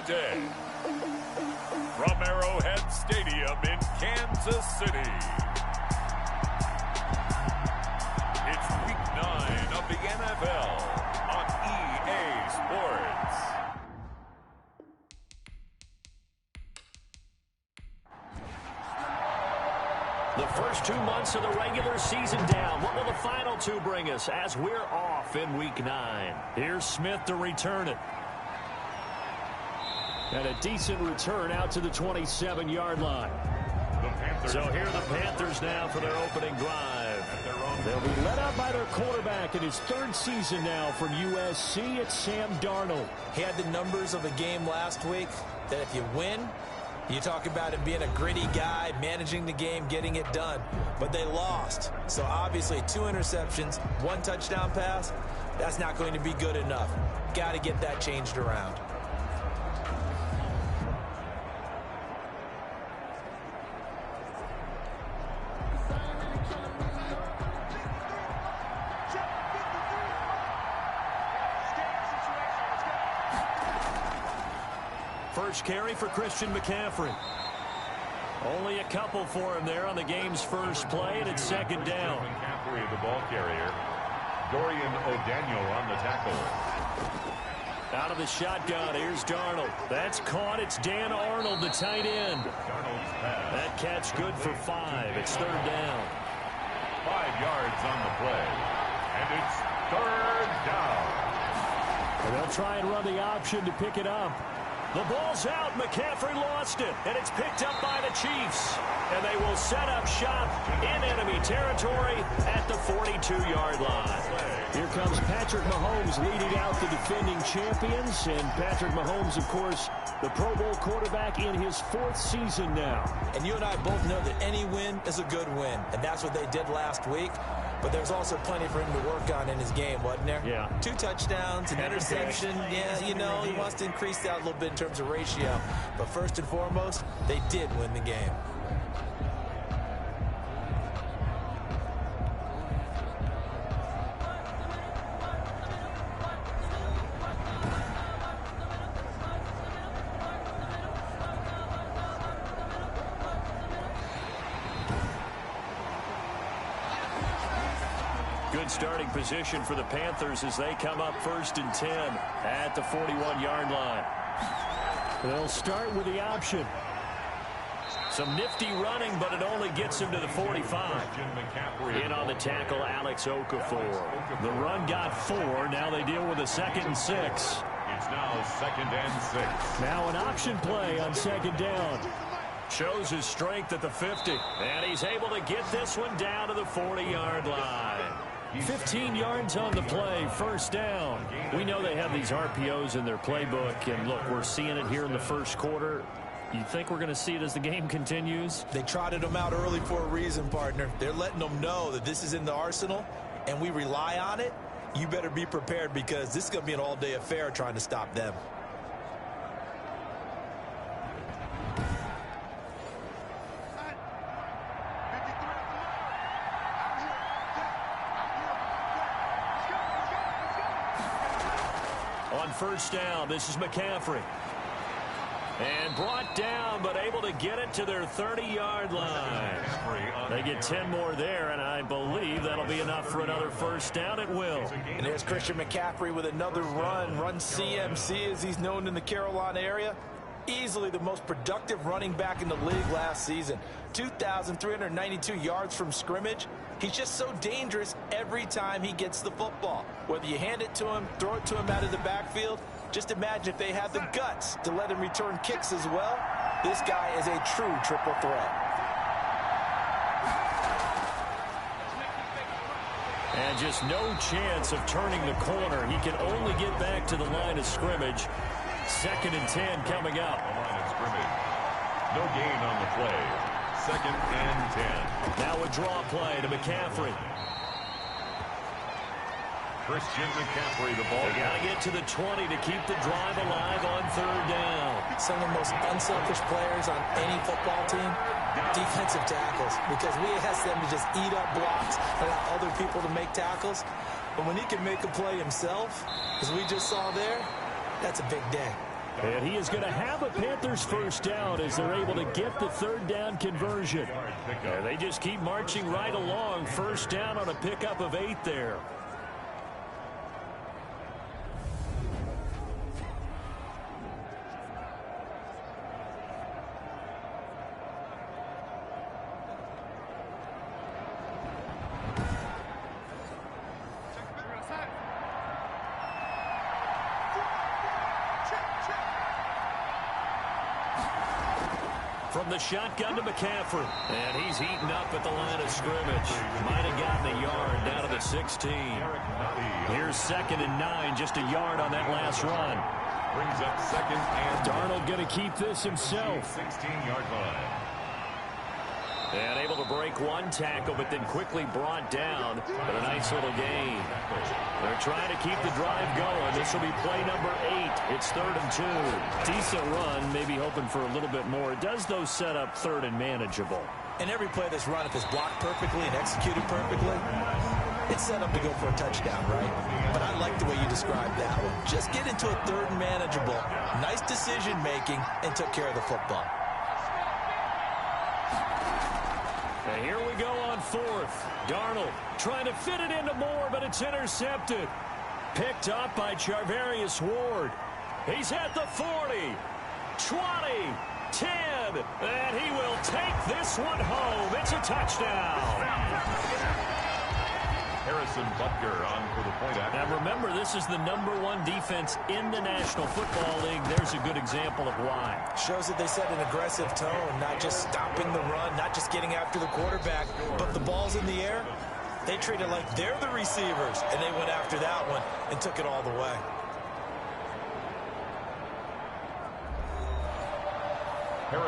day. From Arrowhead Stadium in Kansas City, it's Week 9 of the NFL on EA Sports. The first 2 months of the regular season down. What will the final 2 bring us as we're off in Week 9? Here's Smith to return it. And a decent return out to the 27-yard line. So here are the Panthers now for their opening drive. They'll be led up by their quarterback in his 3rd season now from USC. It's Sam Darnold. He had the numbers of a game last week that if you win, you talk about him being a gritty guy, managing the game, getting it done. But they lost. So obviously 2 interceptions, 1 touchdown pass, that's not going to be good enough. Got to get that changed around. First carry for Christian McCaffrey. Only a couple for him there on the game's first play, and it's 2nd down. McCaffrey, the ball carrier. Dorian O'Daniel on the tackle. Out of the shotgun, here's Darnold. That's caught. It's Dan Arnold, the tight end. That catch good for 5. It's 3rd down. 5 yards on the play. And it's 3rd down. And they'll try and run the option to pick it up. The ball's out. McCaffrey lost it. And it's picked up by the Chiefs. And they will set up shop in enemy territory at the 42-yard line. Here comes Patrick Mahomes leading out the defending champions. And Patrick Mahomes, of course, the Pro Bowl quarterback in his 4th season now. And you and I both know that any win is a good win. And that's what they did last week. But there's also plenty for him to work on in his game, wasn't there? Yeah. 2 touchdowns, an interception. Yeah, you know, he wants to increase that a little bit in terms of ratio. But first and foremost, they did win the game. Good starting position for the Panthers as they come up 1st and 10 at the 41-yard line. They'll start with the option. Some nifty running, but it only gets him to the 45. In on the tackle, Alex Okafor. The run got 4. Now they deal with a 2nd and 6. It's now 2nd and 6. Now an option play on 2nd down. Shows his strength at the 50. And he's able to get this one down to the 40-yard line. 15 yards on the play, 1st down. We know they have these RPOs in their playbook, and look, we're seeing it here in the 1st quarter. You think we're going to see it as the game continues? They trotted them out early for a reason, partner. They're letting them know that this is in the arsenal, and we rely on it. You better be prepared because this is going to be an all-day affair trying to stop them. On 1st down, this is McCaffrey. And brought down, but able to get it to their 30-yard line. They get 10 more there, and I believe that'll be enough for another 1st down. It will. And there's Christian McCaffrey with another run CMC as he's known in the Carolina area. Easily the most productive running back in the league last season. 2,392 yards from scrimmage. He's just so dangerous every time he gets the football. Whether you hand it to him, throw it to him out of the backfield, just imagine if they had the guts to let him return kicks as well. This guy is a true triple threat. And just no chance of turning the corner. He can only get back to the line of scrimmage. 2nd and 10 coming up. Line of scrimmage. No gain on the play. 2nd and 10. Now a draw play to McCaffrey. Christian McCaffrey, the ball. They got to get to the 20 to keep the drive alive on 3rd down. Some of the most unselfish players on any football team, defensive tackles, because we ask them to just eat up blocks and allow other people to make tackles. But when he can make a play himself, as we just saw there, that's a big day. And he is going to have a Panthers first down as they're able to get the third down conversion. And they just keep marching right along. First down on a pickup of 8 there. From the shotgun to McCaffrey. And he's heating up at the line of scrimmage. Might have gotten a yard down to the 16. Here's 2nd and 9, just a yard on that last run. Brings up 2nd and Darnold going to keep this himself. 16-yard line. And able to break one tackle, but then quickly brought down for a nice little gain. They're trying to keep the drive going. This will be play number 8. It's 3rd and 2. Decent run, maybe hoping for a little bit more. It does, though, set up 3rd and manageable. And every play that's run, if it's blocked perfectly and executed perfectly, it's set up to go for a touchdown, right? But I like the way you described that one. Just get into a 3rd and manageable. Nice decision-making and took care of the football. And here we go on 4th. Darnold trying to fit it into Moore, but it's intercepted. Picked up by Charvarius Ward. He's at the 40, 20, 10, and he will take this one home. It's a touchdown. Harrison Butker on for the point after. Now remember, this is the #1 defense in the National Football League. There's a good example of why. Shows that they set an aggressive tone, not just stopping the run, not just getting after the quarterback, but the ball's in the air. They treat it like they're the receivers, and they went after that one and took it all the way.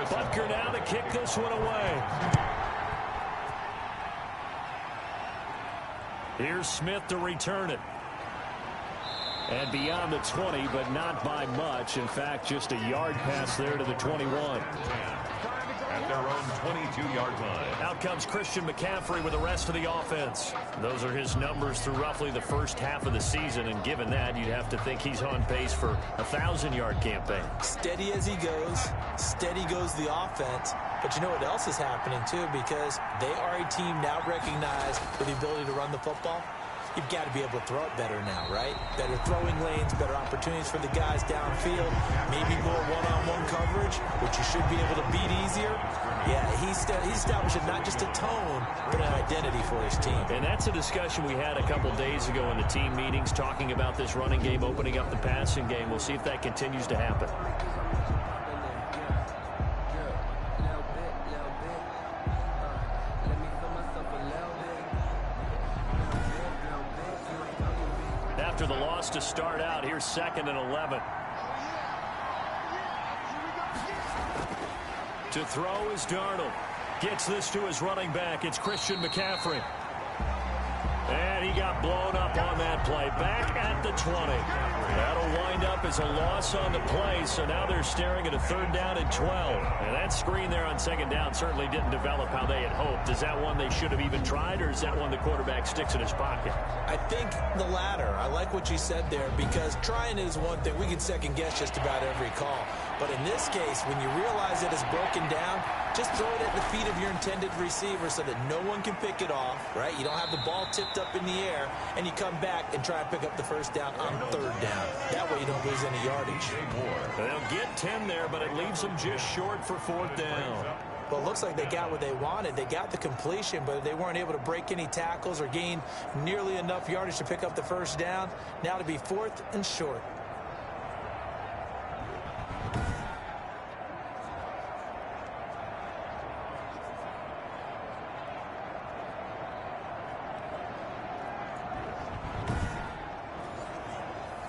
Butker now to kick this one away. Here's Smith to return it. And beyond the 20, but not by much. In fact, just a yard pass there to the 21. At their own 22-yard line. Out comes Christian McCaffrey with the rest of the offense. Those are his numbers through roughly the first half of the season, and given that, you'd have to think he's on pace for a 1,000-yard campaign. Steady as he goes, steady goes the offense. But you know what else is happening, too, because they are a team now recognized for the ability to run the football. You've got to be able to throw it better now, right? Better throwing lanes, better opportunities for the guys downfield, maybe more one-on-one coverage, which you should be able to beat easier. Yeah, he's establishing not just a tone, but an identity for his team. And that's a discussion we had a couple days ago in the team meetings, talking about this running game opening up the passing game. We'll see if that continues to happen. After the loss to start out, here's 2nd and 11. To throw is Darnold. Gets this to his running back. It's Christian McCaffrey. And he got blown up on that play. Back at the 20. That'll wind up as a loss on the play, so now they're staring at a 3rd down and 12. And that screen there on 2nd down certainly didn't develop how they had hoped. Is that one they should have even tried, or is that one the quarterback sticks in his pocket? I think the latter. I like what you said there, because trying is one thing. We can second-guess just about every call. But in this case, when you realize that it's broken down, just throw it at the feet of your intended receiver so that no one can pick it off, right? You don't have the ball tipped up in the air, and you come back and try and pick up the first down on 3rd down. That way you don't lose any yardage. They'll get 10 there, but it leaves them just short for 4th down. Well, it looks like they got what they wanted. They got the completion, but they weren't able to break any tackles or gain nearly enough yardage to pick up the first down. Now to be 4th and short.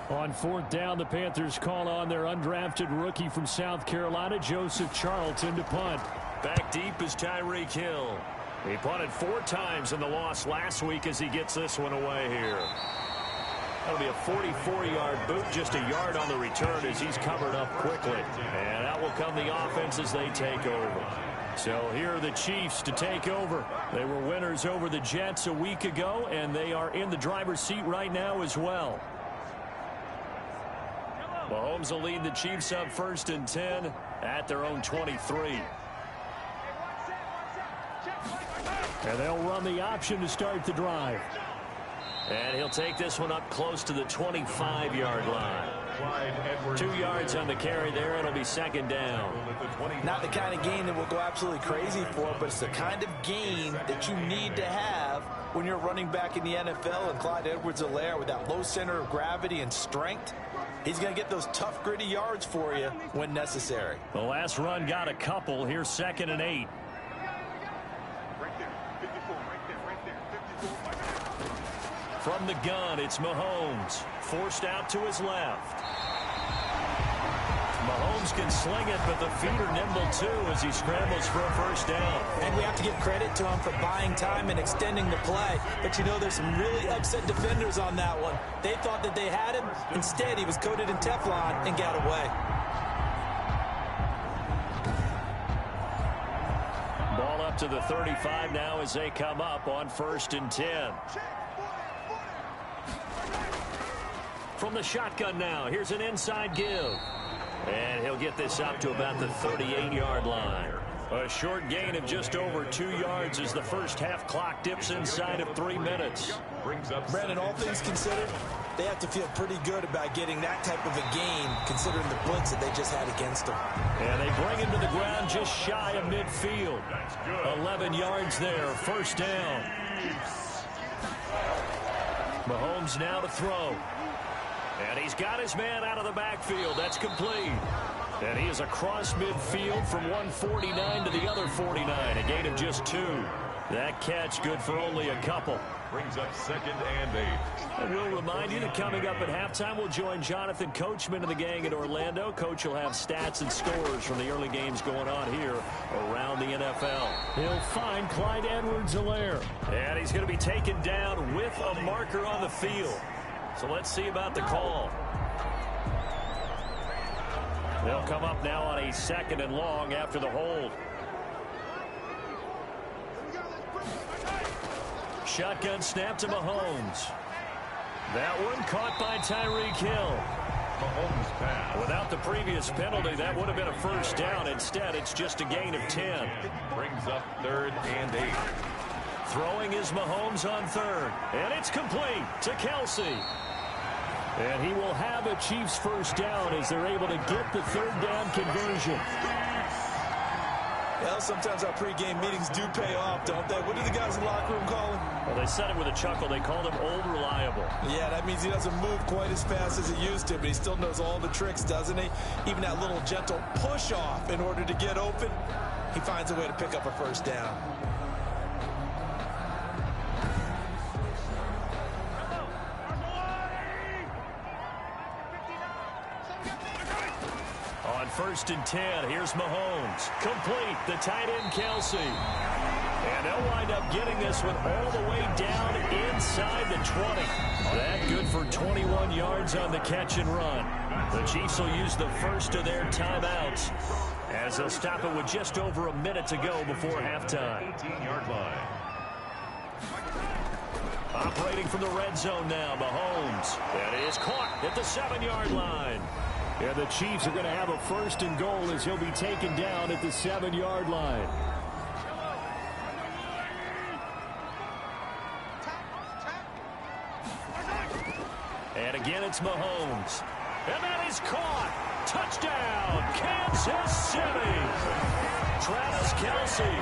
On 4th down, the Panthers call on their undrafted rookie from South Carolina, Joseph Charlton, to punt. Back deep is Tyreek Hill. He punted 4 times in the loss last week as he gets this one away here. That'll be a 44-yard boot, just a yard on the return as he's covered up quickly. And out will come the offense as they take over. So here are the Chiefs to take over. They were winners over the Jets a week ago, and they are in the driver's seat right now as well. Mahomes will lead the Chiefs up 1st and 10 at their own 23. And they'll run the option to start the drive. And he'll take this one up close to the 25-yard line. 2 yards on the carry there. It'll be 2nd down. Not the kind of gain that we'll go absolutely crazy for, but it's the kind of gain that you need to have when you're running back in the NFL. And Clyde Edwards-Helaire, with that low center of gravity and strength, he's going to get those tough, gritty yards for you when necessary. The last run got a couple. Here's 2nd and 8. From the gun, it's Mahomes. Forced out to his left. Mahomes can sling it, but the feet are nimble, too, as he scrambles for a 1st down. And we have to give credit to him for buying time and extending the play. But, you know, there's some really upset defenders on that one. They thought that they had him. Instead, he was coated in Teflon and got away. Ball up to the 35 now as they come up on 1st and 10. From the shotgun now, here's an inside give. And he'll get this up to about the 38-yard line. A short gain of just over 2 yards as the first half clock dips inside of 3 minutes. Brandon, all things considered, they have to feel pretty good about getting that type of a gain, considering the blitz that they just had against them. And they bring him to the ground just shy of midfield. 11 yards there, 1st down. Mahomes now to throw. And he's got his man out of the backfield. That's complete. And he is across midfield from 149 to the other 49. A gain of just 2. That catch good for only a couple. Brings up 2nd and 8. And we'll remind you that coming up at halftime, we'll join Jonathan Coachman and the gang in Orlando. Coach will have stats and scores from the early games going on here around the NFL. He'll find Clyde Edwards-Helaire. And he's going to be taken down with a marker on the field. So let's see about the call. They'll come up now on a 2nd and long after the hold. Shotgun snap to Mahomes. That one caught by Tyreek Hill. Mahomes pass. Without the previous penalty, that would have been a 1st down. Instead, it's just a gain of 10. Brings up 3rd and 8. Throwing is Mahomes on 3rd. And it's complete to Kelsey. And he will have a Chiefs 1st down as they're able to get the 3rd down conversion. Well, sometimes our pregame meetings do pay off, don't they? What do the guys in the locker room call him? Well, they said it with a chuckle. They called him old reliable. Yeah, that means he doesn't move quite as fast as he used to, but he still knows all the tricks, doesn't he? Even that little gentle push-off in order to get open, he finds a way to pick up a 1st down. On 1st and 10, here's Mahomes. Complete, the tight end Kelsey. And they'll wind up getting this one all the way down inside the 20. That good for 21 yards on the catch and run. The Chiefs will use the first of their timeouts as they'll stop it with just over a minute to go before halftime. 18-yard line. Operating from the red zone now, Mahomes. And it is caught at the 7-yard line. And the Chiefs are going to have a 1st and goal as he'll be taken down at the 7-yard line. And again, it's Mahomes. And that is caught. Touchdown, Kansas City. Travis Kelsey,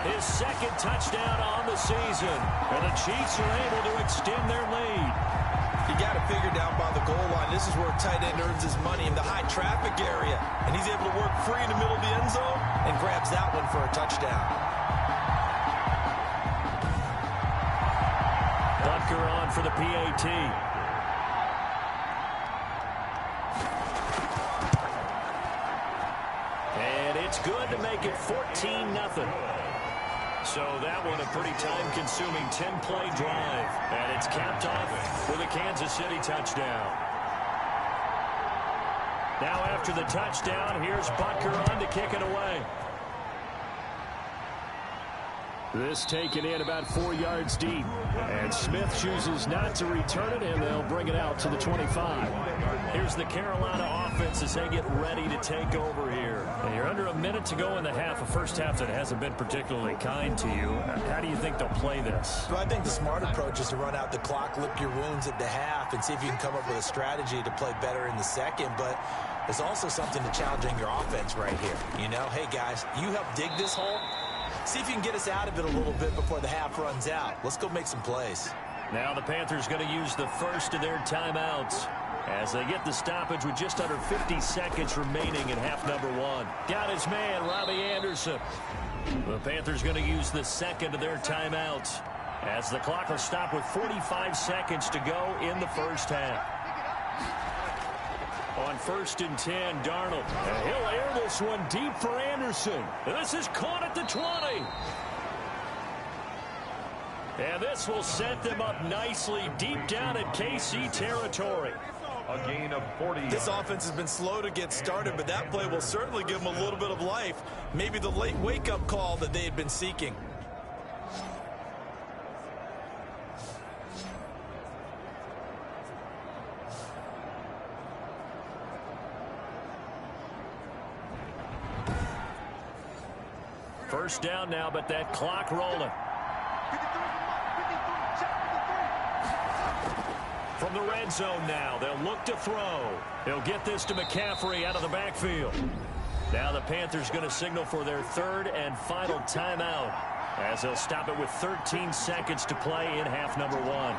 his 2nd touchdown on the season. And the Chiefs are able to extend their lead. You got to figure down by the goal line. This is where a tight end earns his money, in the high traffic area. And he's able to work free in the middle of the end zone and grabs that one for a touchdown. Butker on for the PAT. And it's good to make it 14-0. So that one a pretty time-consuming 10-play drive. And it's capped off with a Kansas City touchdown. Now after the touchdown, here's Butker on to kick it away. This taken in about 4 yards deep. And Smith chooses not to return it, and they'll bring it out to the 25. Here's the Carolina offense as they get ready to take over here. And you're under a minute to go in the half, a first half that hasn't been particularly kind to you. How do you think they'll play this? Well, I think the smart approach is to run out the clock, lick your wounds at the half, and see if you can come up with a strategy to play better in the second. But there's also something to challenging your offense right here. You know, hey, guys, you help dig this hole. See if you can get us out of it a little bit before the half runs out. Let's go make some plays. Now the Panthers going to use the first of their timeouts as they get the stoppage with just under 50 seconds remaining in half number 1. Got his man, Robbie Anderson. The Panthers going to use the second of their timeouts as the clock will stop with 45 seconds to go in the first half. On 1st and 10, Darnold. And he'll air this one deep for Anderson. And this is caught at the 20. And this will set them up nicely deep down in KC territory. A gain of 40. This offense has been slow to get started, but that play will certainly give them a little bit of life. Maybe the late wake-up call that they had been seeking. First down now, but that clock rolling. From the red zone now, they'll look to throw. They'll get this to McCaffrey out of the backfield. Now the Panthers going to signal for their third and final timeout as they'll stop it with 13 seconds to play in half number 1.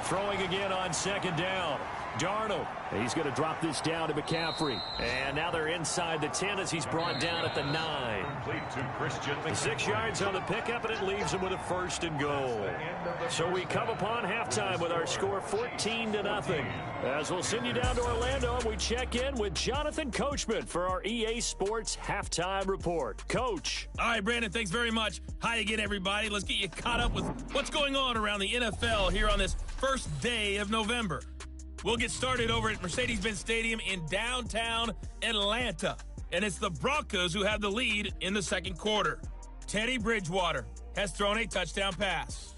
Throwing again on second down. Darnold. He's going to drop this down to McCaffrey. And now they're inside the 10 as he's brought down at the 9. 6 yards on the pickup, and it leaves him with a first and goal. So we come upon halftime with our score 14-0. As we'll send you down to Orlando, and we check in with Jonathan Coachman for our EA Sports Halftime Report. Coach. All right, Brandon, thanks very much. Hi again, everybody. Let's get you caught up with what's going on around the NFL here on this first day of November. We'll get started over at Mercedes-Benz Stadium in downtown Atlanta. And it's the Broncos who have the lead in the second quarter. Teddy Bridgewater has thrown a touchdown pass.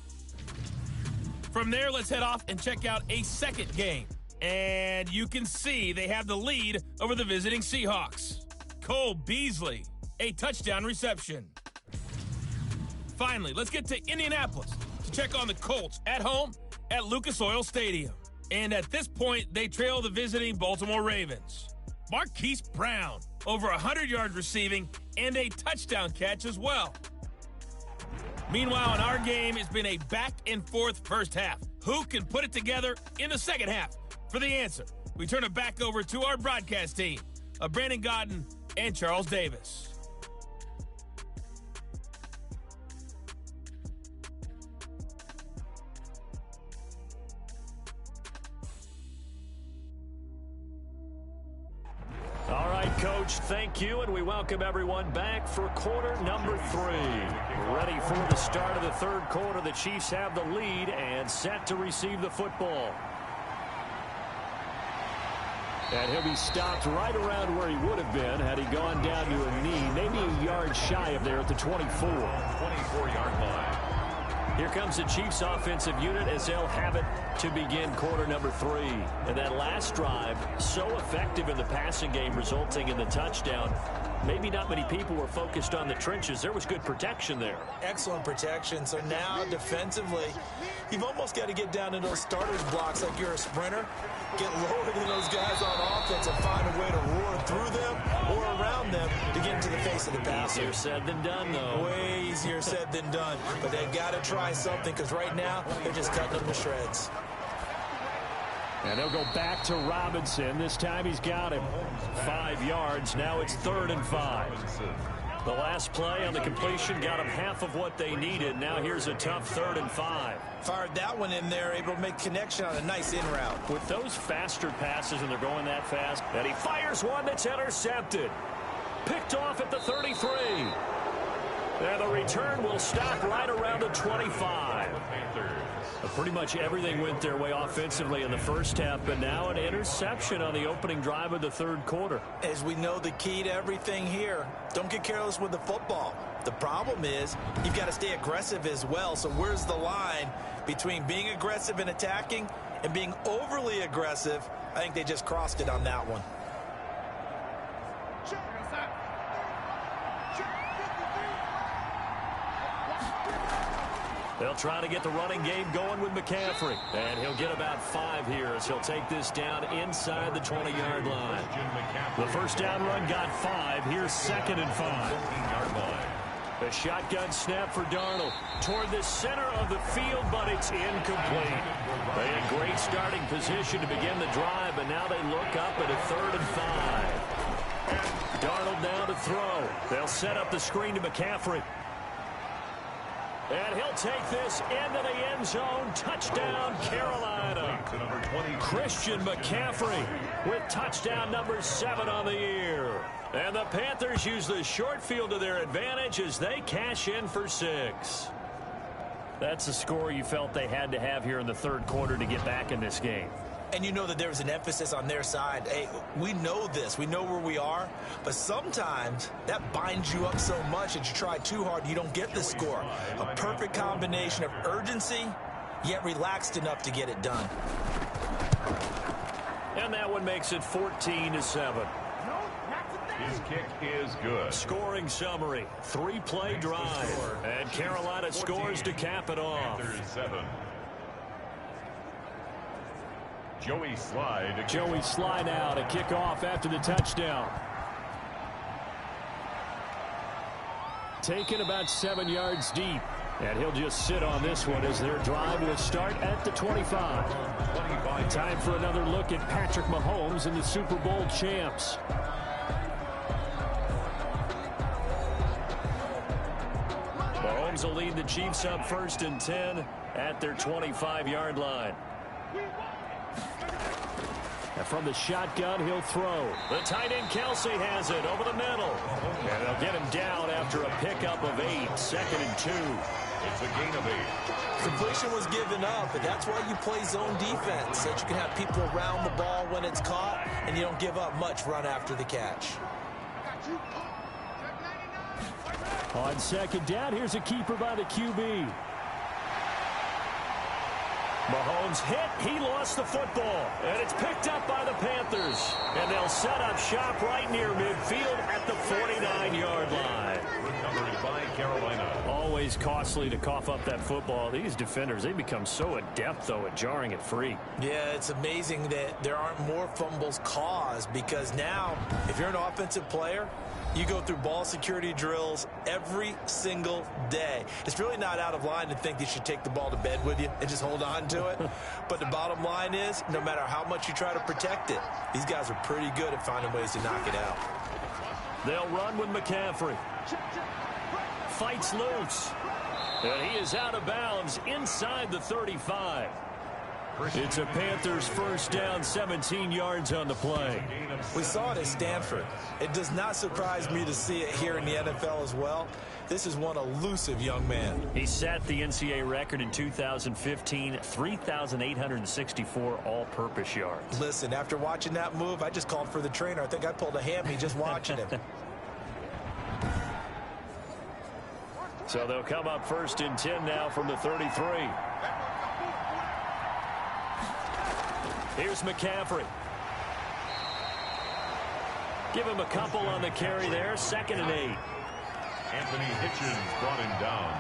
From there, let's head off and check out a second game. And you can see they have the lead over the visiting Seahawks. Cole Beasley, a touchdown reception. Finally, let's get to Indianapolis to check on the Colts at home at Lucas Oil Stadium. And at this point, they trail the visiting Baltimore Ravens. Marquise Brown, over 100 yards receiving and a touchdown catch as well. Meanwhile, in our game, it's been a back-and-forth first half. Who can put it together in the second half? For the answer, we turn it back over to our broadcast team of Brandon Godden and Charles Davis. All right, Coach, thank you, and we welcome everyone back for quarter number 3. Ready for the start of the third quarter. The Chiefs have the lead and set to receive the football. And he'll be stopped right around where he would have been had he gone down to a knee, maybe a yard shy of there at the 24. 24-yard line. Here comes the Chiefs offensive unit as they'll have it to begin quarter number 3. And that last drive, so effective in the passing game, resulting in the touchdown. Maybe not many people were focused on the trenches. There was good protection there. Excellent protection. So now defensively, you've almost got to get down to those starters blocks like you're a sprinter. Get lower than those guys on offense and find a way to roar through them or around them to get into the face of the passer. Easier said than done, though. Way easier said than done. But they've got to try something because right now they're just cutting them to shreds. And they'll go back to Robinson. This time he's got him. 5 yards. Now it's 3rd and 5. The last play on the completion got them half of what they needed. Now here's a tough 3rd and 5. Fired that one in there, able to make connection on a nice in route. With those faster passes, and they're going that fast, and he fires one that's intercepted. Picked off at the 33. And the return will stop right around the 25. Pretty much everything went their way offensively in the first half, but now an interception on the opening drive of the third quarter. As we know, the key to everything here, don't get careless with the football. The problem is you've got to stay aggressive as well. So where's the line between being aggressive and attacking and being overly aggressive? I think they just crossed it on that one. They'll try to get the running game going with McCaffrey. And he'll get about 5 here as he'll take this down inside the 20-yard line. The first down run got 5. Here's 2nd and 5. A shotgun snap for Darnold toward the center of the field, but it's incomplete. They had great starting position to begin the drive, but now they look up at a 3rd and 5. Darnold now to throw. They'll set up the screen to McCaffrey. And he'll take this into the end zone. Touchdown, Carolina. Christian McCaffrey with touchdown number 7 on the year. And the Panthers use the short field to their advantage as they cash in for 6. That's a score you felt they had to have here in the third quarter to get back in this game. And you know that there was an emphasis on their side. Hey, we know this. We know where we are. But sometimes that binds you up so much that you try too hard, you don't get the score. A perfect combination of urgency, yet relaxed enough to get it done. And that one makes it 14-7. His kick is good. Scoring summary, 3-play drive. And Carolina scores to cap it off. Panthers 7. Joey Slye now to kick off after the touchdown. Taken about 7 yards deep. And he'll just sit on this one as their drive will start at the 25. Time for another look at Patrick Mahomes and the Super Bowl champs. Mahomes will lead the Chiefs up 1st and 10 at their 25-yard line. And from the shotgun, he'll throw. The tight end, Kelsey, has it over the middle. And they'll get him down after a pickup of 8. 2nd and 2. It's a gain of 8. Completion was given up, but that's why you play zone defense, so that you can have people around the ball when it's caught, and you don't give up much run after the catch. On 2nd down, here's a keeper by the QB. Mahomes hit. He lost the football. And it's picked up by the Panthers. And they'll set up shop right near midfield at the 49-yard line. Recovered by Carolina. Always costly to cough up that football. These defenders, they become so adept, though, at jarring it free. Yeah, it's amazing that there aren't more fumbles caused, because now, if you're an offensive player, you go through ball security drills every single day. It's really not out of line to think you should take the ball to bed with you and just hold on to it. But the bottom line is, no matter how much you try to protect it, these guys are pretty good at finding ways to knock it out. They'll run with McCaffrey. Fights loose. And he is out of bounds inside the 35. It's a Panthers first down, 17 yards on the play. We saw it at Stanford. It does not surprise me to see it here in the NFL as well. This is one elusive young man. He set the NCAA record in 2015, 3,864 all-purpose yards. Listen, after watching that move, I just called for the trainer. I think I pulled a hammy just watching him. So they'll come up 1st and 10 now from the 33. Here's McCaffrey. Give him a couple on the carry there. 2nd and 8. Anthony Hitchens brought him down.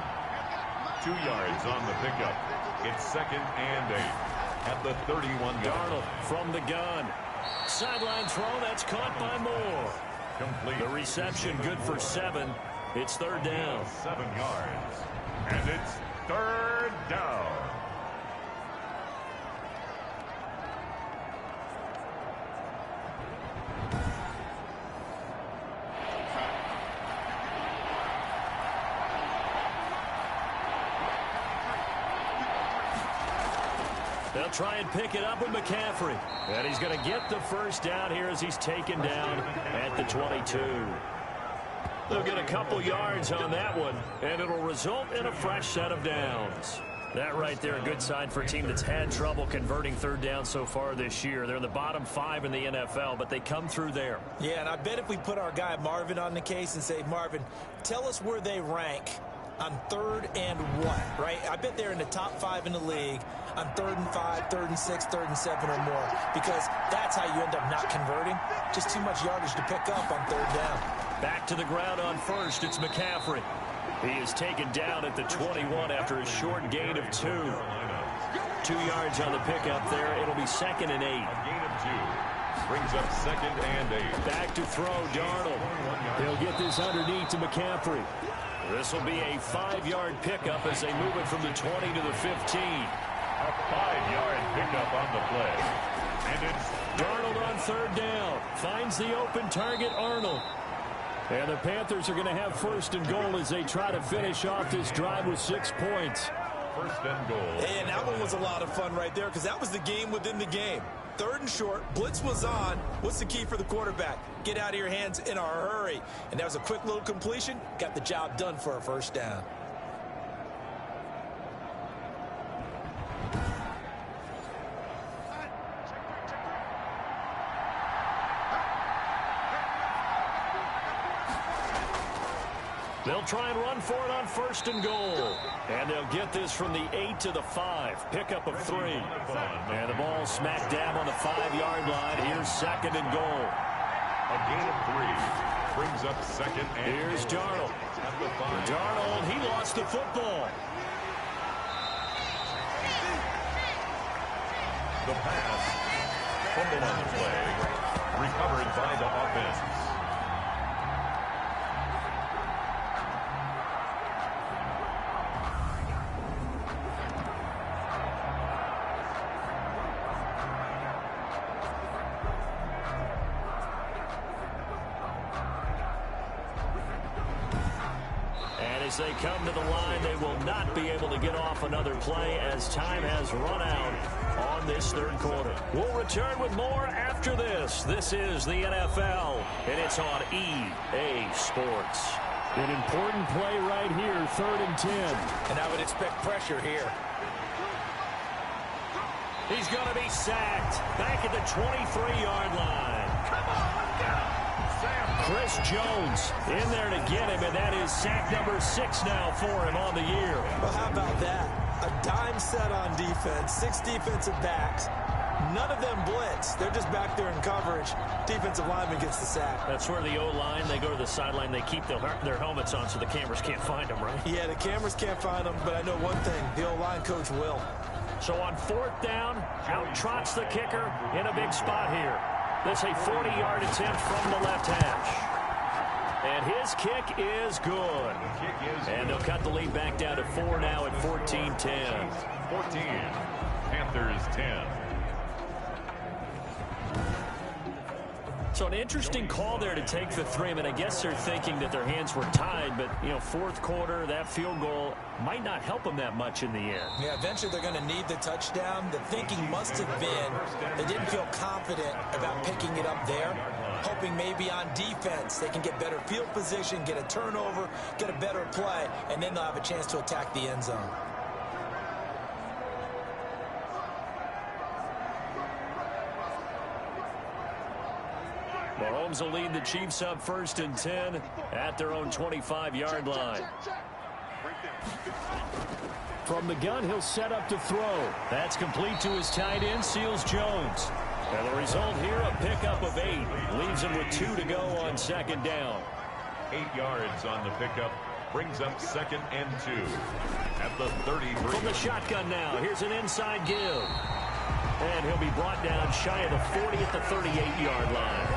2 yards on the pickup. It's 2nd and 8 at the 31. Darnold from the gun. Sideline throw. That's caught by Moore. Complete. The reception good for 7. It's 3rd down. 7 yards. And it's 3rd down. They'll try and pick it up with McCaffrey. And he's going to get the first down here as he's taken down at the 22. They'll get a couple yards on that one, and it'll result in a fresh set of downs. That right there, a good sign for a team that's had trouble converting third down so far this year. They're in the bottom 5 in the NFL, but they come through there. Yeah, and I bet if we put our guy Marvin on the case and say, Marvin, tell us where they rank on 3rd and 1, right? I bet they're in the top 5 in the league on 3rd and 5, 3rd and 6, 3rd and 7 or more, because that's how you end up not converting. Just too much yardage to pick up on 3rd down. Back to the ground on 1st, it's McCaffrey. He is taken down at the 21 after a short gain of 2. 2 yards on the pickup there. It'll be 2nd and 8. A gain of 2. Brings up 2nd and 8. Back to throw, Darnold. He'll get this underneath to McCaffrey. This will be a 5-yard pickup as they move it from the 20 to the 15. A 5-yard pickup on the play. And it's Darnold on 3rd down. Finds the open target, Arnold. And the Panthers are going to have 1st and goal as they try to finish off this drive with 6 points. 1st and goal. And that one was a lot of fun right there because that was the game within the game. 3rd and short, blitz was on. What's the key for the quarterback? Get out of your hands in a hurry. And that was a quick little completion. Got the job done for a 1st down. They'll try and run for it on 1st and goal. And they'll get this from the 8 to the 5. Pickup of 3. And the ball smack dab on the 5-yard line. Here's 2nd and goal. A gain of 3. Brings up 2nd and here's Darnold. Darnold, he lost the football. The pass. Fumble on the play. Recovered by the offense. As they come to the line, they will not be able to get off another play as time has run out on this 3rd quarter. We'll return with more after this. This is the NFL, and it's on EA Sports. An important play right here, 3rd and 10. And I would expect pressure here. He's going to be sacked back at the 23-yard line. Come on, let's go. Chris Jones in there to get him, and that is sack number 6 now for him on the year. Well, how about that? A dime set on defense, 6 defensive backs. None of them blitz. They're just back there in coverage. Defensive lineman gets the sack. That's where the O-line, they go to the sideline, they keep their helmets on so the cameras can't find them, right? Yeah, the cameras can't find them, but I know one thing. The O-line coach will. So on 4th down, out trots the kicker in a big spot here. This a 40-yard attempt from the left hash. And his kick is good. And they'll cut the lead back down to 4 now at 14-10. 14. Panthers 10. So an interesting call there to take the 3. I mean, I guess they're thinking that their hands were tied, but, you know, 4th quarter, that field goal might not help them that much in the end. Yeah, eventually they're going to need the touchdown. The thinking must have been they didn't feel confident about picking it up there, hoping maybe on defense they can get better field position, get a turnover, get a better play, and then they'll have a chance to attack the end zone. Mahomes will lead the Chiefs up 1st and 10 at their own 25-yard line. From the gun, he'll set up to throw. That's complete to his tight end, Seals Jones. And the result here, a pickup of 8. Leaves him with 2 to go on 2nd down. 8 yards on the pickup. Brings up 2nd and 2 at the 33. From the shotgun now, here's an inside give. And he'll be brought down shy of the 40 at the 38-yard line.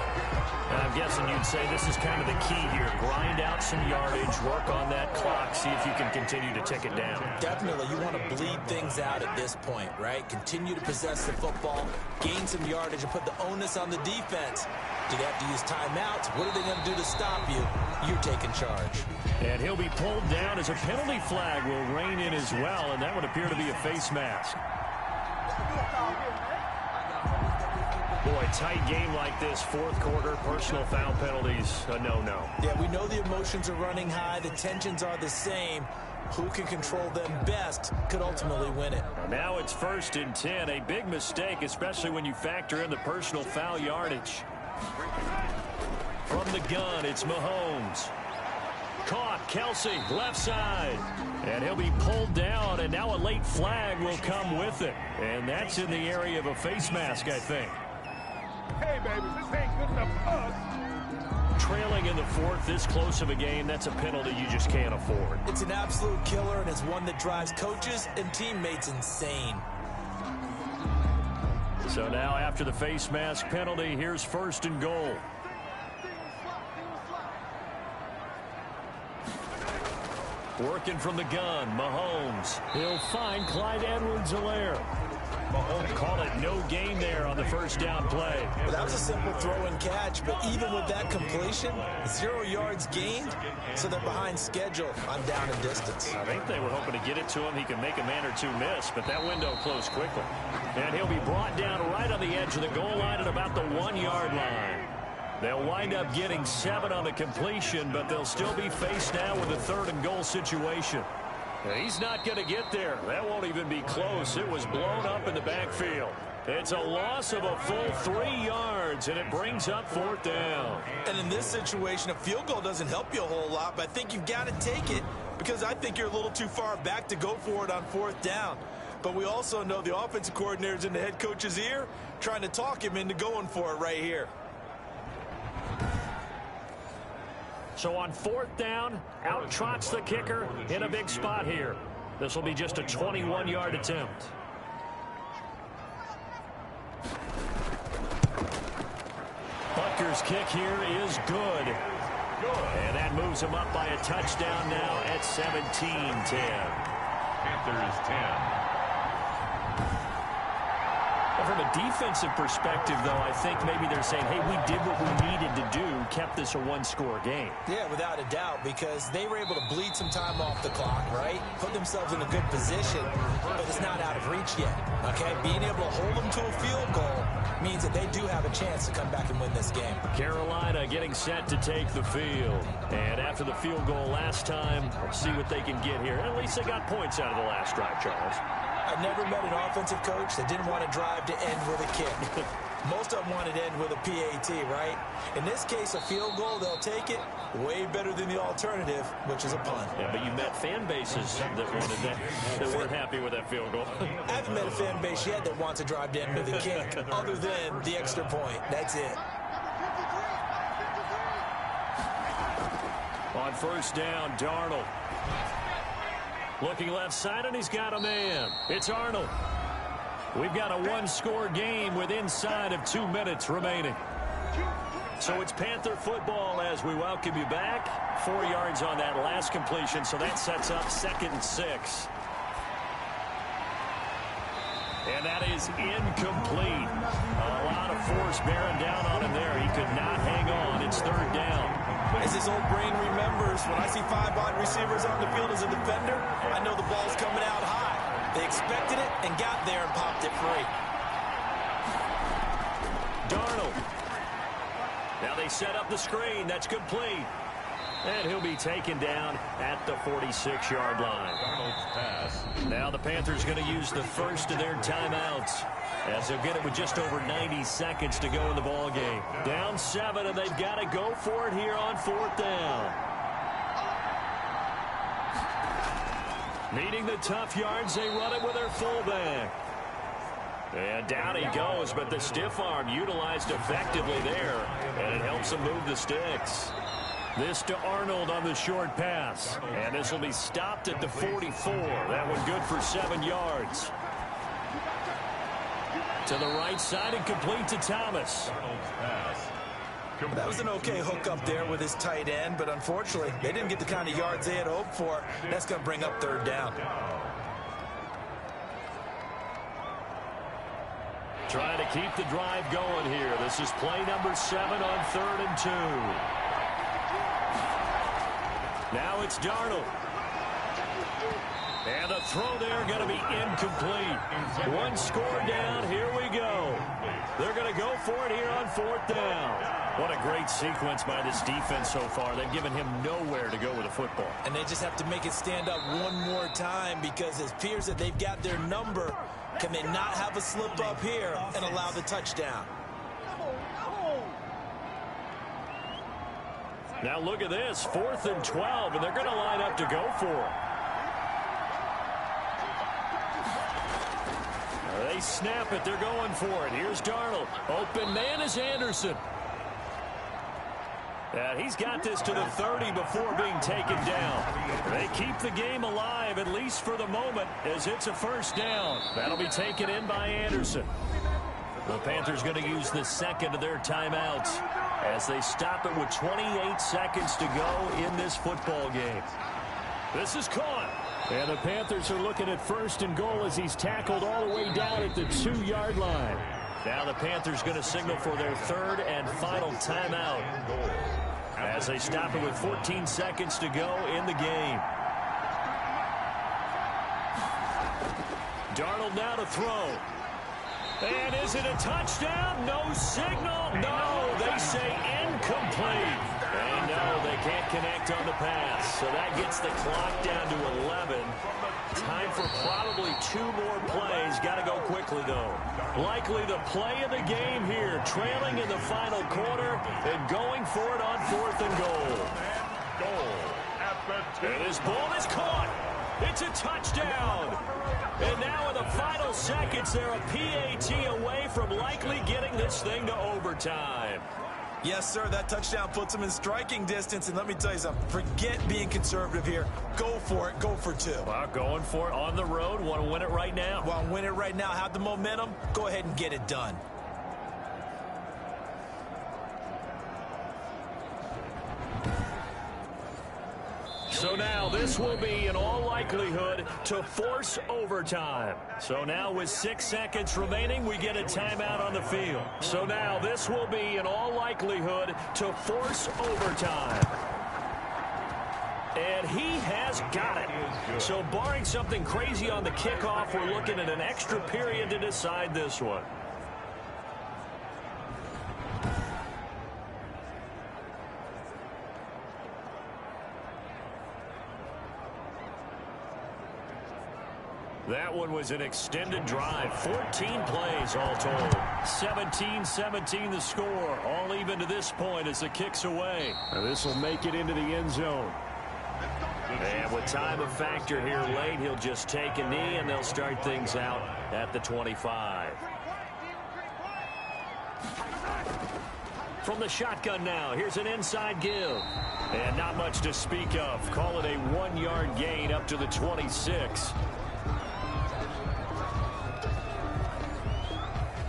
I'm guessing you'd say this is kind of the key here. Grind out some yardage, work on that clock, see if you can continue to tick it down. Definitely. You want to bleed things out at this point, right? Continue to possess the football, gain some yardage, and put the onus on the defense. Do they have to use timeouts? What are they going to do to stop you? You're taking charge. And he'll be pulled down as a penalty flag will rein in as well, and that would appear to be a face mask. Boy, tight game like this, 4th quarter, personal foul penalties, a no-no. Yeah, we know the emotions are running high. The tensions are the same. Who can control them best could ultimately win it. Now it's 1st and 10. A big mistake, especially when you factor in the personal foul yardage. From the gun, it's Mahomes. Caught, Kelsey, left side. And he'll be pulled down, and now a late flag will come with it. And that's in the area of a face mask, I think. Hey, baby, this ain't good enough for us. Trailing in the 4th, this close of a game, that's a penalty you just can't afford. It's an absolute killer, and it's one that drives coaches and teammates insane. So now after the face mask penalty, here's 1st and goal. Working from the gun, Mahomes. He'll find Clyde Edwards-Helaire. Mahomes called it no gain there on the 1st down play. Well, that was a simple throw and catch, but even with that completion, 0 yards gained, so they're behind schedule on down and distance. I think they were hoping to get it to him. He could make a man or two miss, but that window closed quickly. And he'll be brought down right on the edge of the goal line at about the 1-yard line. They'll wind up getting 7 on the completion, but they'll still be faced now with a 3rd and goal situation. He's not going to get there. That won't even be close. It was blown up in the backfield. It's a loss of a full 3 yards, and it brings up 4th down. And in this situation, a field goal doesn't help you a whole lot, but I think you've got to take it because I think you're a little too far back to go for it on 4th down. But we also know the offensive coordinator's in the head coach's ear trying to talk him into going for it right here. So on 4th down, out trots the kicker in a big spot here. This will be just a 21-yard attempt. Butker's kick here is good. And that moves him up by a touchdown now at 17-10. Panthers 10. From a defensive perspective, though, I think maybe they're saying, hey, we did what we needed to do, kept this a 1-score game. Yeah, without a doubt, because they were able to bleed some time off the clock, right? Put themselves in a good position, but it's not out of reach yet, okay? Being able to hold them to a field goal means that they do have a chance to come back and win this game. Carolina getting set to take the field. And after the field goal last time, let's see what they can get here. At least they got points out of the last drive, Charles. I've never met an offensive coach that didn't want to drive to end with a kick. Most of them wanted to end with a PAT, right? In this case, a field goal, they'll take it. Way better than the alternative, which is a punt. Yeah, but you met fan bases that wanted that weren't happy with that field goal. I haven't met a fan base yet that wants to drive to end with a kick, other than the extra point. That's it. On 1st down, Darnold. Looking left side, and he's got a man. It's Arnold. We've got a 1-score game with inside of 2 minutes remaining. So it's Panther football as we welcome you back. 4 yards on that last completion, so that sets up 2nd and 6. And that is incomplete. A lot of force bearing down on him there. He could not hang on. It's 3rd down. As his old brain remembers, when I see 5 wide receivers on the field as a defender, I know the ball's coming out high. They expected it and got there and popped it free. Darnold. Now they set up the screen. That's complete. And he'll be taken down at the 46-yard line. Darnold's pass. Now the Panthers going to use the first of their timeouts, as they'll get it with just over 90 seconds to go in the ball game. Down 7, and they've got to go for it here on 4th down. Needing the tough yards, they run it with their fullback. And down he goes, but the stiff arm utilized effectively there, and it helps them move the sticks. This to Arnold on the short pass, and this will be stopped at the 44. That one good for 7 yards. To the right side and complete to Thomas. That was an okay hook up there with his tight end, but unfortunately, they didn't get the kind of yards they had hoped for. That's going to bring up 3rd down. Trying to keep the drive going here. This is play number 7 on 3rd and 2. Now it's Darnold. And the throw there going to be incomplete. One score down. Here we go. They're going to go for it here on 4th down. What a great sequence by this defense so far. They've given him nowhere to go with the football. And they just have to make it stand up one more time because it appears that they've got their number. Can they not have a slip up here and allow the touchdown? Now look at this. 4th and 12, and they're going to line up to go for it. They snap it. They're going for it. Here's Darnold. Open man is Anderson. And he's got this to the 30 before being taken down. They keep the game alive, at least for the moment, as it's a 1st down. That'll be taken in by Anderson. The Panthers going to use the 2nd of their timeouts as they stop it with 28 seconds to go in this football game. This is caught. And the Panthers are looking at 1st and goal as he's tackled all the way down at the 2-yard line. Now the Panthers going to signal for their 3rd and final timeout as they stop it with 14 seconds to go in the game. Darnold now to throw. And is it a touchdown? No signal. No, they say incomplete. And no, they can't connect on the pass. So that gets the clock down to 11. Time for probably 2 more plays. Got to go quickly, though. Likely the play of the game here. Trailing in the final quarter and going for it on 4th and goal. And this ball is caught. It's a touchdown. And now in the final seconds, they're a PAT away from likely getting this thing to overtime. Yes, sir, that touchdown puts them in striking distance. And let me tell you something, forget being conservative here. Go for it. Go for 2. Well, going for it on the road. Want to win it right now. Want to win it right now. Have the momentum. Go ahead and get it done. So now this will be, in all likelihood, to force overtime. So now with 6 seconds remaining, we get a timeout on the field. So now this will be, in all likelihood, to force overtime. And he has got it. So barring something crazy on the kickoff, we're looking at an extra period to decide this one. That one was an extended drive. 14 plays all told. 17-17 the score. All even to this point as the kick's away. And this will make it into the end zone. And with time a factor here late, he'll just take a knee and they'll start things out at the 25. From the shotgun now, here's an inside give. And not much to speak of. Call it a 1-yard gain up to the 26.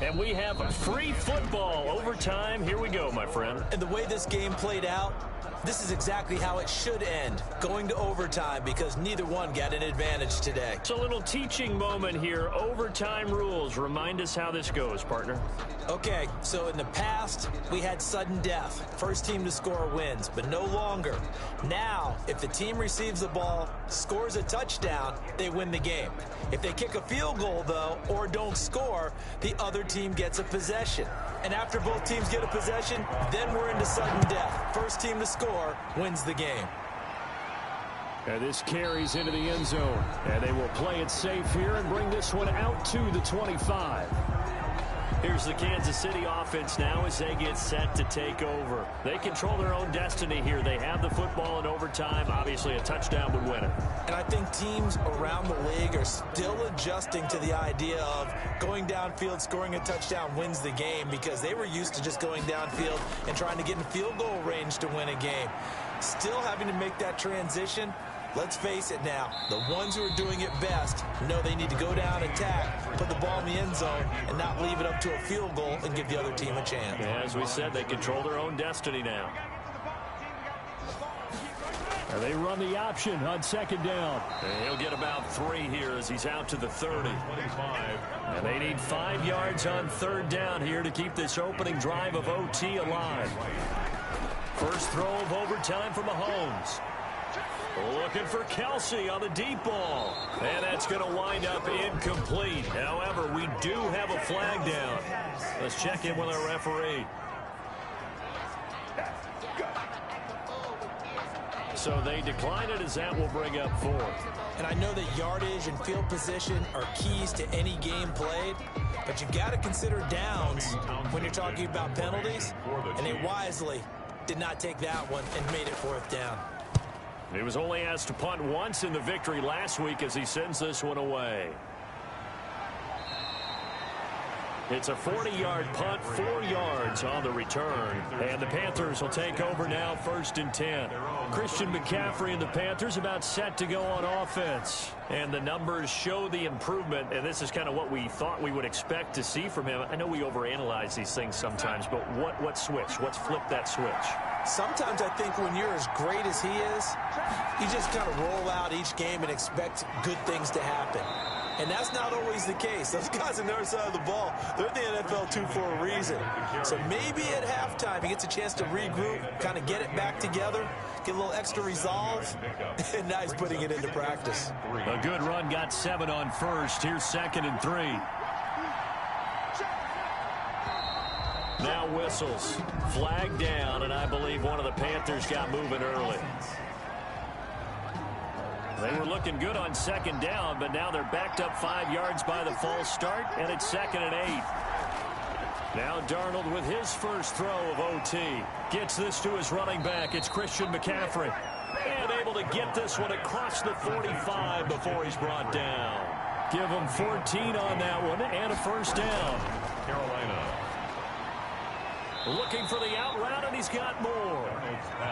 And we have free football overtime. Here we go, my friend. And the way this game played out, this is exactly how it should end, going to overtime, because neither one got an advantage today. It's a little teaching moment here. Overtime rules. Remind us how this goes, partner. Okay, so in the past, we had sudden death. First team to score wins, but no longer. Now, if the team receives the ball, scores a touchdown, they win the game. If they kick a field goal, though, or don't score, the other team gets a possession. And after both teams get a possession, then we're into sudden death. First team to score wins the game. And this carries into the end zone. And they will play it safe here and bring this one out to the 25. Here's the Kansas City offense now as they get set to take over. They control their own destiny here. They have the football in overtime. Obviously, a touchdown would win it. And I think teams around the league are still adjusting to the idea of going downfield, scoring a touchdown wins the game, because they were used to just going downfield and trying to get in field goal range to win a game. Still having to make that transition. Let's face it now, the ones who are doing it best know they need to go down, attack, put the ball in the end zone, and not leave it up to a field goal and give the other team a chance. As we said, they control their own destiny now. And they run the option on second down. And he'll get about 3 here as he's out to the 30. And they need 5 yards on third down here to keep this opening drive of OT alive. First throw of overtime for Mahomes. Looking for Kelsey on the deep ball. And that's going to wind up incomplete. However, we do have a flag down. Let's check in with our referee. So they decline it, as that will bring up fourth. And I know that yardage and field position are keys to any game played, but you got to consider downs when you're talking about penalties, and they wisely did not take that one and made it fourth down. He was only asked to punt once in the victory last week as he sends this one away. It's a 40-yard punt, 4 yards on the return. And the Panthers will take over now, 1st and 10. Christian McCaffrey and the Panthers about set to go on offense. And the numbers show the improvement, and this is kind of what we thought we would expect to see from him. I know we overanalyze these things sometimes, but what switch? What's flipped that switch? Sometimes I think when you're as great as he is, you just kind of roll out each game and expect good things to happen. And that's not always the case. Those guys on the other side of the ball, they're in the NFL too for a reason. So maybe at halftime he gets a chance to regroup, kind of get it back together, get a little extra resolve, and now he's putting it into practice. A good run got 7 on first. Here's 2nd and 3. Now whistles. Flag down, and I believe one of the Panthers got moving early. They were looking good on 2nd down, but now they're backed up 5 yards by the false start, and it's 2nd and 8. Now Darnold with his first throw of OT. Gets this to his running back. It's Christian McCaffrey. And able to get this one across the 45 before he's brought down. Give him 14 on that one, and a first down. Carolina. Looking for the out route, and he's got more.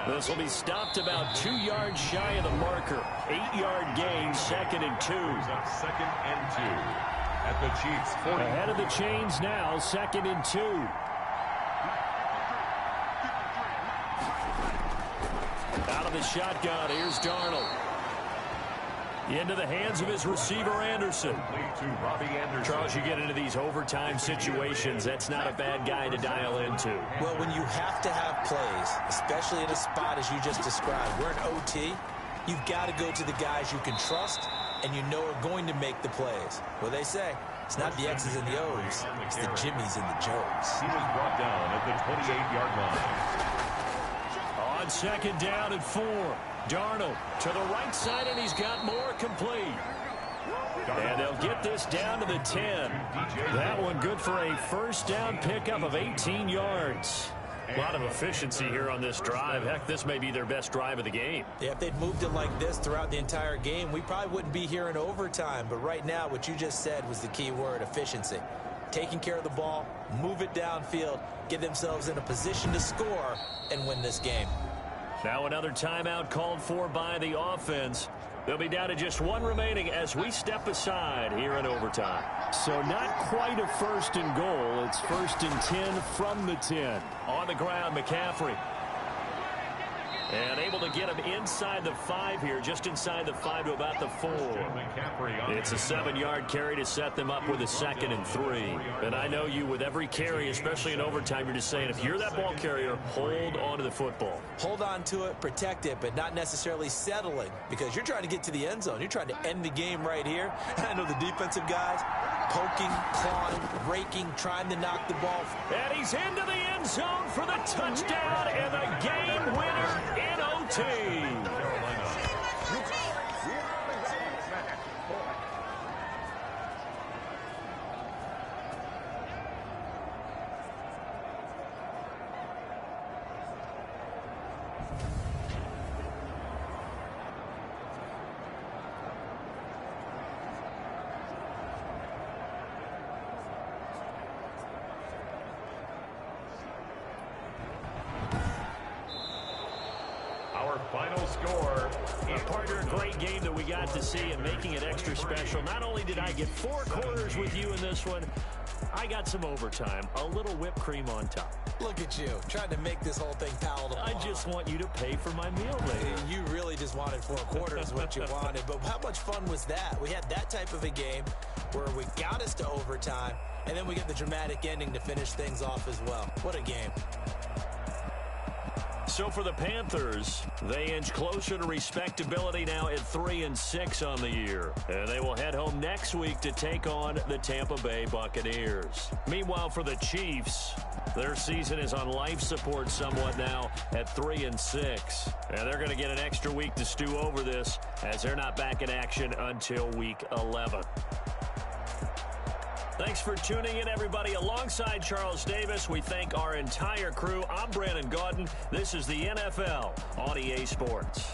This will be stopped about 2 yards shy of the marker. 8-yard gain, 2nd and 2. 2nd and 2 at the Chiefs 40. Ahead of the chains now, 2nd and 2. Out of the shotgun, here's Darnold. Into the hands of his receiver, Anderson. Charles, you get into these overtime situations, that's not a bad guy to dial into. Well, when you have to have plays, especially in a spot as you just described, we're in OT, you've got to go to the guys you can trust and you know are going to make the plays. Well, they say it's not the X's and the O's, it's the Jimmies and the Joes. He was brought down at the 28-yard line. On 2nd down and 4. Darnold to the right side, and he's got more complete. And they'll get this down to the 10. That one good for a first down pickup of 18 yards. A lot of efficiency here on this drive. Heck, this may be their best drive of the game. Yeah, if they'd moved it like this throughout the entire game, we probably wouldn't be here in overtime. But right now, what you just said was the key word, efficiency. Taking care of the ball, move it downfield, get themselves in a position to score and win this game. Now another timeout called for by the offense. They'll be down to just 1 remaining as we step aside here in overtime. So not quite a 1st and goal. It's 1st and 10 from the 10. On the ground, McCaffrey. And able to get him inside the 5 here, just inside the 5 to about the 4. It's a 7-yard carry to set them up with a 2nd and 3. And I know you, with every carry, especially in overtime, you're just saying, if you're that ball carrier, hold on to the football. Hold on to it, protect it, but not necessarily settling, because you're trying to get to the end zone. You're trying to end the game right here. I know the defensive guys poking, clawing, raking, trying to knock the ball. And he's into the end zone for the touchdown and the game winner in OT. Final score. Partner, a great game that we got to see and making it extra special. Not only did I get 4 quarters with you in this one, I got some overtime, a little whipped cream on top. Look at you, trying to make this whole thing palatable. I just want you to pay for my meal later. You really just wanted 4 quarters what you wanted, but how much fun was that? We had that type of a game where we got us to overtime, and then we get the dramatic ending to finish things off as well. What a game. So for the Panthers, they inch closer to respectability now at 3-6 on the year. And they will head home next week to take on the Tampa Bay Buccaneers. Meanwhile, for the Chiefs, their season is on life support somewhat now at 3-6. And they're going to get an extra week to stew over this as they're not back in action until week 11. Thanks for tuning in, everybody. Alongside Charles Davis, we thank our entire crew. I'm Brandon Gaudin. This is the NFL on EA Sports.